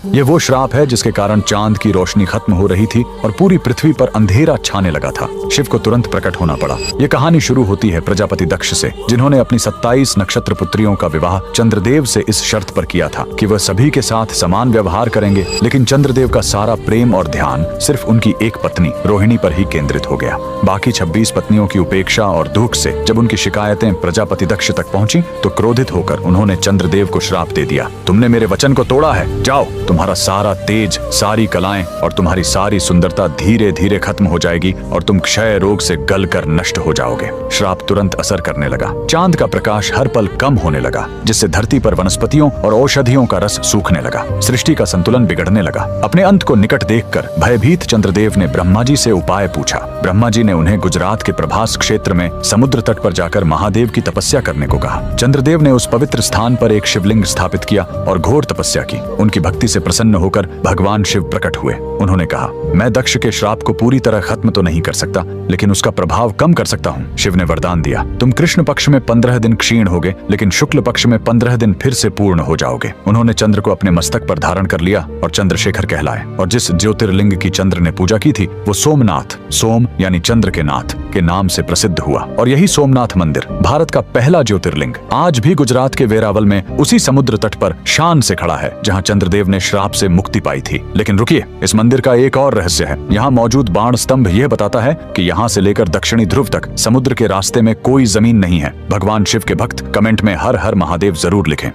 ये वो श्राप है जिसके कारण चांद की रोशनी खत्म हो रही थी और पूरी पृथ्वी पर अंधेरा छाने लगा था। शिव को तुरंत प्रकट होना पड़ा। ये कहानी शुरू होती है प्रजापति दक्ष से, जिन्होंने अपनी 27 नक्षत्र पुत्रियों का विवाह चंद्रदेव से इस शर्त पर किया था कि वह सभी के साथ समान व्यवहार करेंगे। लेकिन चंद्रदेव का सारा प्रेम और ध्यान सिर्फ उनकी एक पत्नी रोहिणी पर ही केंद्रित हो गया। बाकी 26 पत्नियों की उपेक्षा और दुख से जब उनकी शिकायतें प्रजापति दक्ष तक पहुंची तो क्रोधित होकर उन्होंने चंद्रदेव को श्राप दे दिया, तुमने मेरे वचन को तोड़ा है, जाओ, तुम्हारा सारा तेज, सारी कलाएं और तुम्हारी सारी सुंदरता धीरे धीरे खत्म हो जाएगी और तुम क्षय रोग से गलकर नष्ट हो जाओगे। श्राप तुरंत असर करने लगा। चांद का प्रकाश हर पल कम होने लगा, जिससे धरती पर वनस्पतियों और औषधियों का रस सूखने लगा। सृष्टि का संतुलन बिगड़ने लगा। अपने अंत को निकट देखकर भयभीत चंद्रदेव ने ब्रह्मा जी से उपाय पूछा। ब्रह्मा जी ने उन्हें गुजरात के प्रभास क्षेत्र में समुद्र तट पर जाकर महादेव की तपस्या करने को कहा। चंद्रदेव ने उस पवित्र स्थान पर एक शिवलिंग स्थापित किया और घोर तपस्या की। उनकी भक्ति से प्रसन्न होकर भगवान शिव प्रकट हुए। उन्होंने कहा, मैं दक्ष के श्राप को पूरी तरह खत्म तो नहीं कर सकता, लेकिन उसका प्रभाव कम कर सकता हूँ। शिव ने वरदान दिया, तुम कृष्ण पक्ष में 15 दिन क्षीण होगे, लेकिन शुक्ल पक्ष में 15 दिन फिर से पूर्ण हो जाओगे। उन्होंने चंद्र को अपने मस्तक पर धारण कर लिया और चंद्रशेखर कहलाए। और जिस ज्योतिर्लिंग की चंद्र ने पूजा की थी वो सोमनाथ, सोम यानी चंद्र के नाथ के नाम से प्रसिद्ध हुआ। और यही सोमनाथ मंदिर भारत का पहला ज्योतिर्लिंग आज भी गुजरात के वेरावल में उसी समुद्र तट पर शान से खड़ा है, जहाँ चंद्रदेव ने श्राप से मुक्ति पाई थी। लेकिन रुकिए, इस मंदिर का एक और रहस्य है। यहाँ मौजूद बाण स्तंभ यह बताता है कि यहाँ से लेकर दक्षिणी ध्रुव तक समुद्र के रास्ते में कोई जमीन नहीं है। भगवान शिव के भक्त कमेंट में हर हर महादेव जरूर लिखें।